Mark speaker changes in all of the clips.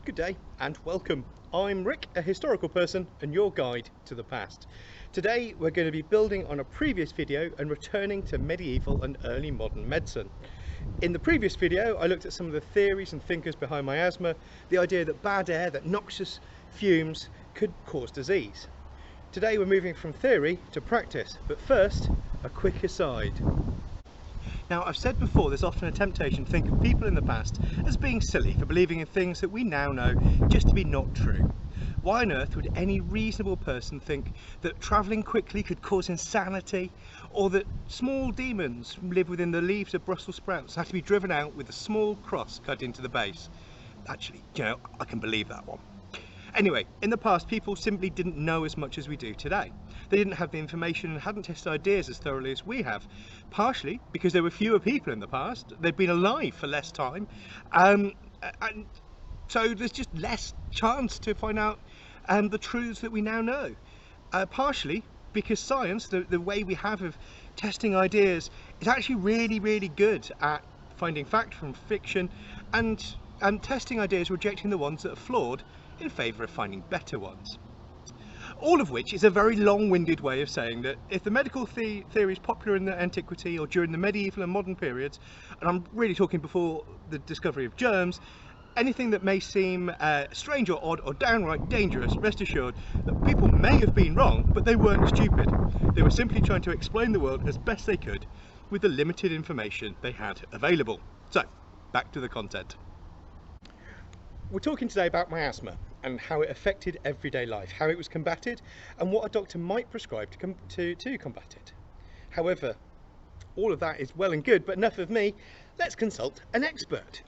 Speaker 1: Good day and welcome. I'm Rick, a historical person and your guide to the past. Today we're going to be building on a previous video and returning to medieval and early modern medicine. In the previous video I looked at some of the theories and thinkers behind miasma, the idea that bad air, that noxious fumes could cause disease. Today we're moving from theory to practice, but first a quick aside. Now, I've said before, there's often a temptation to think of people in the past as being silly for believing in things that we now know just to be not true. Why on earth would any reasonable person think that travelling quickly could cause insanity, or that small demons live within the leaves of Brussels sprouts and have to be driven out with a small cross cut into the base? Actually, I can believe that one. Anyway, in the past people simply didn't know as much as we do today. They didn't have the information and hadn't tested ideas as thoroughly as we have, partially because there were fewer people in the past, they'd been alive for less time, and so there's just less chance to find out the truths that we now know. Partially because science, the way we have of testing ideas, is actually really good at finding fact from fiction and testing ideas, rejecting the ones that are flawed in favour of finding better ones. All of which is a very long-winded way of saying that if the medical theories popular in the antiquity or during the medieval and modern periods, and I'm really talking before the discovery of germs, anything that may seem strange or odd or downright dangerous, rest assured that people may have been wrong, but they weren't stupid. They were simply trying to explain the world as best they could with the limited information they had available. So, back to the content. We're talking today about miasma and how it affected everyday life, how it was combated, and what a doctor might prescribe to combat it. However, all of that is well and good, but enough of me. Let's consult an expert.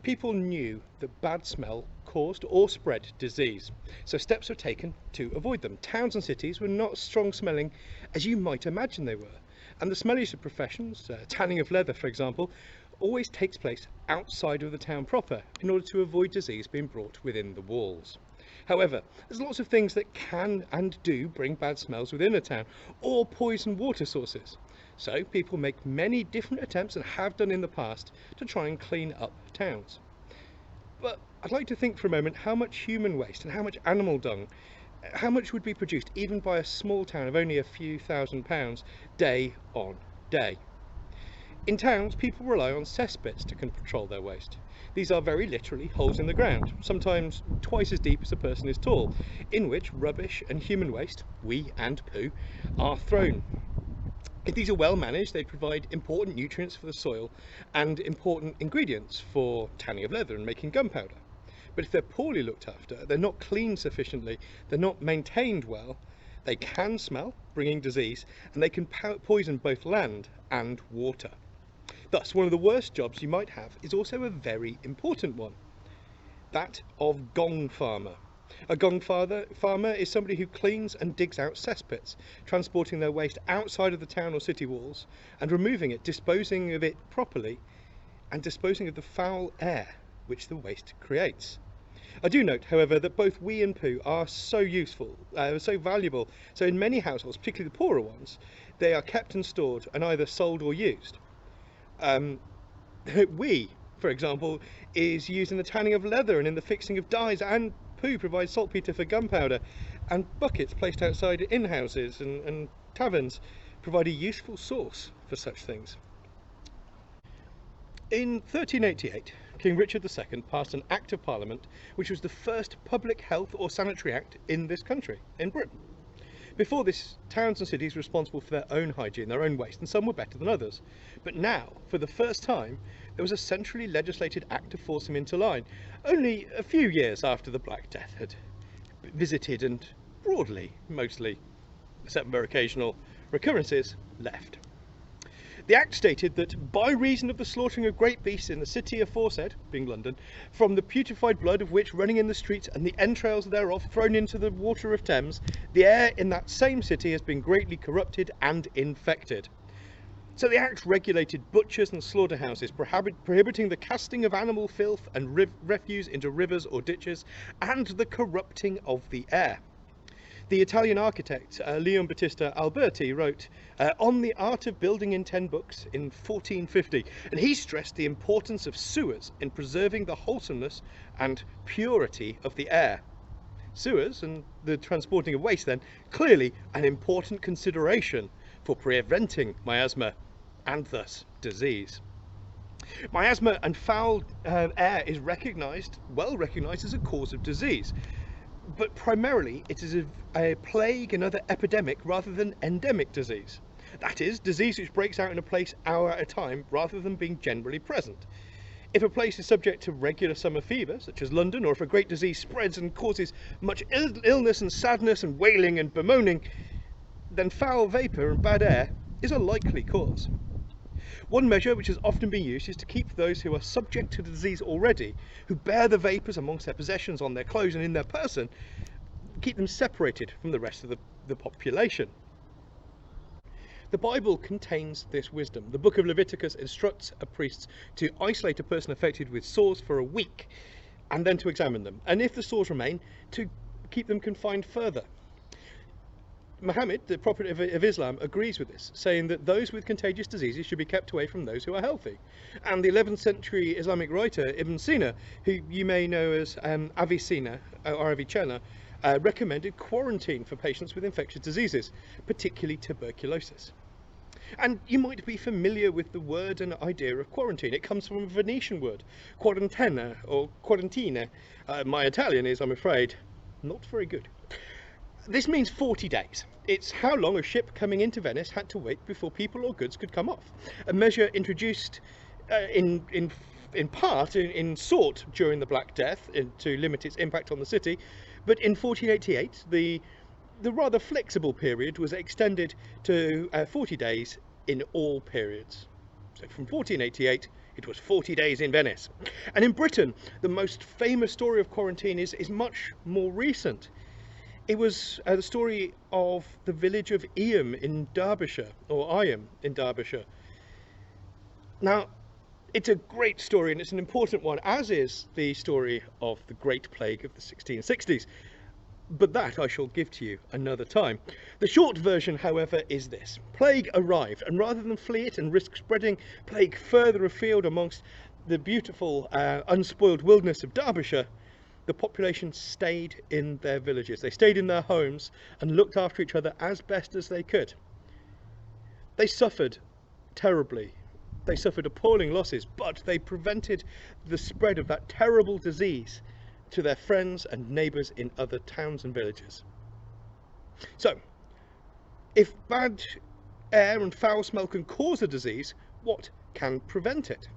Speaker 1: People knew that bad smell caused or spread disease, so steps were taken to avoid them. Towns and cities were not as strong smelling as you might imagine they were. And the smelliest of professions, tanning of leather for example, always takes place outside of the town proper in order to avoid disease being brought within the walls. However, there's lots of things that can and do bring bad smells within a town, or poison water sources. So people make many different attempts, and have done in the past, to try and clean up towns. But I'd like to think for a moment how much human waste and how much animal dung, how much would be produced even by a small town of only a few £1,000s day on day. In towns, people rely on cesspits to control their waste. These are very literally holes in the ground, sometimes twice as deep as a person is tall, in which rubbish and human waste, wee and poo, are thrown. If these are well managed, they provide important nutrients for the soil and important ingredients for tanning of leather and making gunpowder. But if they're poorly looked after, they're not cleaned sufficiently, they're not maintained well, they can smell, bringing disease, and they can poison both land and water. Thus, one of the worst jobs you might have is also a very important one, that of gong farmer. A gong farmer is somebody who cleans and digs out cesspits, transporting their waste outside of the town or city walls and removing it, disposing of it properly, and disposing of the foul air which the waste creates. I do note, however, that both wee and poo are so useful, so valuable, so in many households, particularly the poorer ones, they are kept and stored and either sold or used. Wee, for example, is used in the tanning of leather and in the fixing of dyes, and poo provides saltpetre for gunpowder, and buckets placed outside inn-houses and taverns provide a useful source for such things. In 1388, King Richard II passed an Act of Parliament which was the first public health or sanitary act in this country, in Britain. Before this, towns and cities were responsible for their own hygiene, their own waste, and some were better than others. But now, for the first time, there was a centrally legislated act to force them into line, only a few years after the Black Death had visited and broadly, mostly, except for occasional recurrences, left. The Act stated that by reason of the slaughtering of great beasts in the city aforesaid, being London, from the putrefied blood of which running in the streets and the entrails thereof thrown into the water of Thames, the air in that same city has been greatly corrupted and infected. So the Act regulated butchers and slaughterhouses, prohibiting the casting of animal filth and refuse into rivers or ditches, and the corrupting of the air. The Italian architect Leon Battista Alberti wrote on the art of building in 10 books in 1450, and he stressed the importance of sewers in preserving the wholesomeness and purity of the air. Sewers and the transporting of waste then, clearly an important consideration for preventing miasma and thus disease. Miasma and foul air is well recognised as a cause of disease, but primarily it is a plague and other epidemic rather than endemic disease. That is, disease which breaks out in a place hour at a time rather than being generally present. If a place is subject to regular summer fever, such as London, or if a great disease spreads and causes much illness and sadness and wailing and bemoaning, then foul vapour and bad air is a likely cause. One measure which has often been used is to keep those who are subject to the disease already, who bear the vapours amongst their possessions, on their clothes and in their person, keep them separated from the rest of the population. The Bible contains this wisdom. The book of Leviticus instructs a priest to isolate a person affected with sores for a week and then to examine them, and if the sores remain, to keep them confined further. Muhammad, the prophet of Islam, agrees with this, saying that those with contagious diseases should be kept away from those who are healthy. And the 11th century Islamic writer Ibn Sina, who you may know as Avicenna, recommended quarantine for patients with infectious diseases, particularly tuberculosis. And you might be familiar with the word and idea of quarantine. It comes from a Venetian word, quarantena or quarantina. My Italian is, I'm afraid, not very good. This means 40 days. It's how long a ship coming into Venice had to wait before people or goods could come off. A measure introduced in sort during the Black Death to limit its impact on the city, but in 1488 the rather flexible period was extended to 40 days in all periods. So from 1488 it was 40 days in Venice. And in Britain, the most famous story of quarantine is much more recent. It was the story of the village of Eyam in Derbyshire, or Eyam in Derbyshire. Now, it's a great story and it's an important one, as is the story of the Great Plague of the 1660s. But that I shall give to you another time. The short version, however, is this. Plague arrived, and rather than flee it and risk spreading plague further afield amongst the beautiful, unspoiled wilderness of Derbyshire, the population stayed in their villages. They stayed in their homes and looked after each other as best as they could. They suffered terribly. They suffered appalling losses, but they prevented the spread of that terrible disease to their friends and neighbours in other towns and villages. So, if bad air and foul smell can cause a disease, what can prevent it?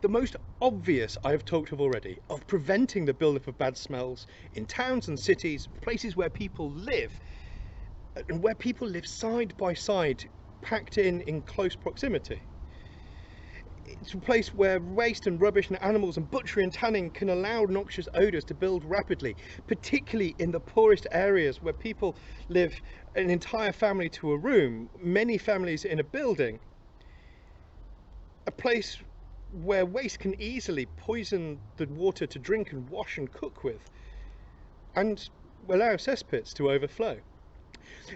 Speaker 1: The most obvious I have talked of already, of preventing the build-up of bad smells in towns and cities, places where people live, and where people live side by side, packed in close proximity. It's a place where waste and rubbish and animals and butchery and tanning can allow noxious odours to build rapidly, particularly in the poorest areas where people live an entire family to a room, many families in a building. A place where waste can easily poison the water to drink and wash and cook with, and allow cesspits to overflow.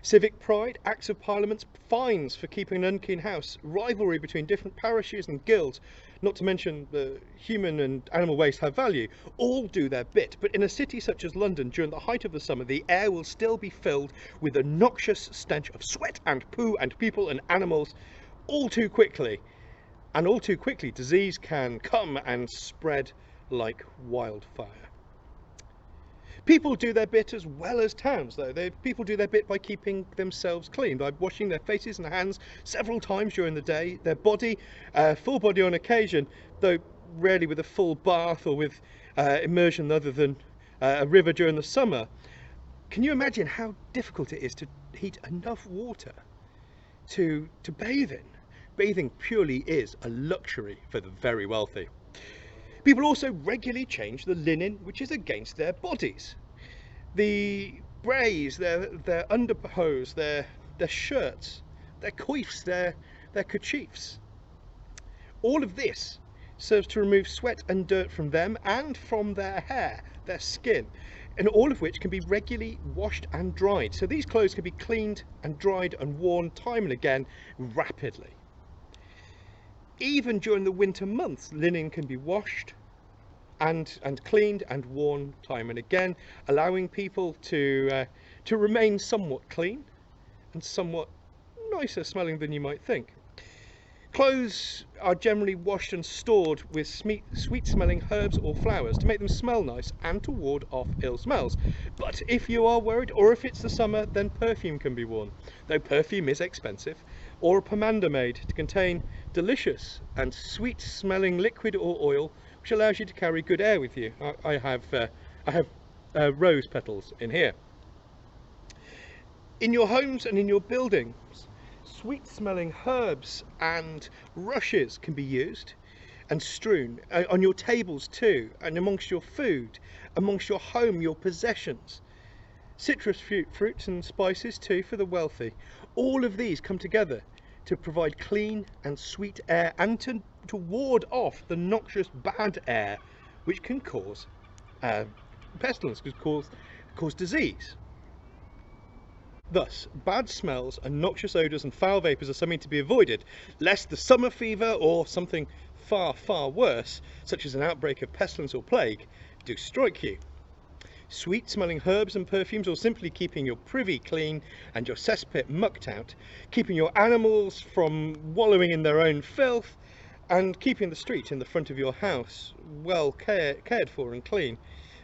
Speaker 1: Civic pride, acts of parliament, fines for keeping an unclean house, rivalry between different parishes and guilds, not to mention the human and animal waste have value, all do their bit. But in a city such as London, during the height of the summer, the air will still be filled with a noxious stench of sweat and poo and people and animals all too quickly. And all too quickly, disease can come and spread like wildfire. People do their bit as well as towns, though. People do their bit by keeping themselves clean, by washing their faces and hands several times during the day, their body, full body on occasion, though rarely with a full bath or with immersion other than a river during the summer. Can you imagine how difficult it is to heat enough water to bathe in? Bathing purely is a luxury for the very wealthy. People also regularly change the linen which is against their bodies. The brays, their underhose, their shirts, their coifs, their kerchiefs. All of this serves to remove sweat and dirt from them and from their hair, their skin. and all of which can be regularly washed and dried. So these clothes can be cleaned and dried and worn time and again rapidly. Even during the winter months, linen can be washed and cleaned and worn time and again, allowing people to remain somewhat clean and somewhat nicer smelling than you might think. Clothes are generally washed and stored with sweet smelling herbs or flowers to make them smell nice and to ward off ill smells. But if you are worried, or if it's the summer, then perfume can be worn, though perfume is expensive, or a pomander made to contain delicious and sweet smelling liquid or oil which allows you to carry good air with you. I have rose petals in here. In your homes and in your buildings, sweet smelling herbs and rushes can be used and strewn on your tables too, and amongst your food, amongst your home, your possessions. Citrus fruits and spices too for the wealthy. All of these come together to provide clean and sweet air and to ward off the noxious bad air which can cause pestilence, cause disease. Thus, bad smells and noxious odours and foul vapours are something to be avoided, lest the summer fever or something far, far worse, such as an outbreak of pestilence or plague, do strike you. Sweet smelling herbs and perfumes, or simply keeping your privy clean and your cesspit mucked out, keeping your animals from wallowing in their own filth, and keeping the street in the front of your house well cared for and clean,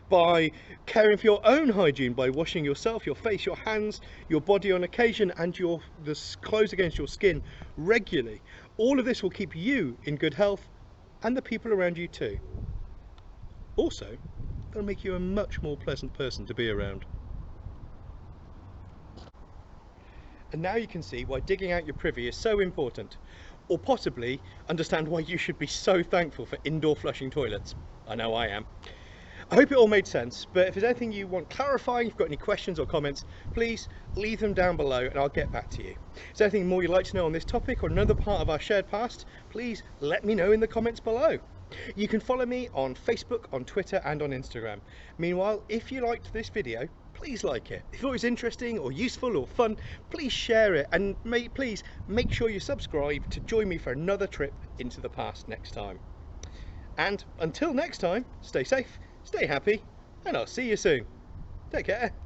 Speaker 1: by caring for your own hygiene, by washing yourself, your face, your hands, your body on occasion, and the clothes against your skin regularly. All of this will keep you in good health and the people around you too. Also, it'll make you a much more pleasant person to be around. And now you can see why digging out your privy is so important, or possibly understand why you should be so thankful for indoor flushing toilets. I know I am. I hope it all made sense, but if there's anything you want clarifying, if you've got any questions or comments, please leave them down below and I'll get back to you. Is there anything more you'd like to know on this topic or another part of our shared past? Please let me know in the comments below. You can follow me on Facebook, on Twitter and on Instagram. Meanwhile, if you liked this video, please like it. If it was interesting or useful or fun, please share it, and please make sure you subscribe to join me for another trip into the past next time. And until next time, stay safe, stay happy, and I'll see you soon. Take care.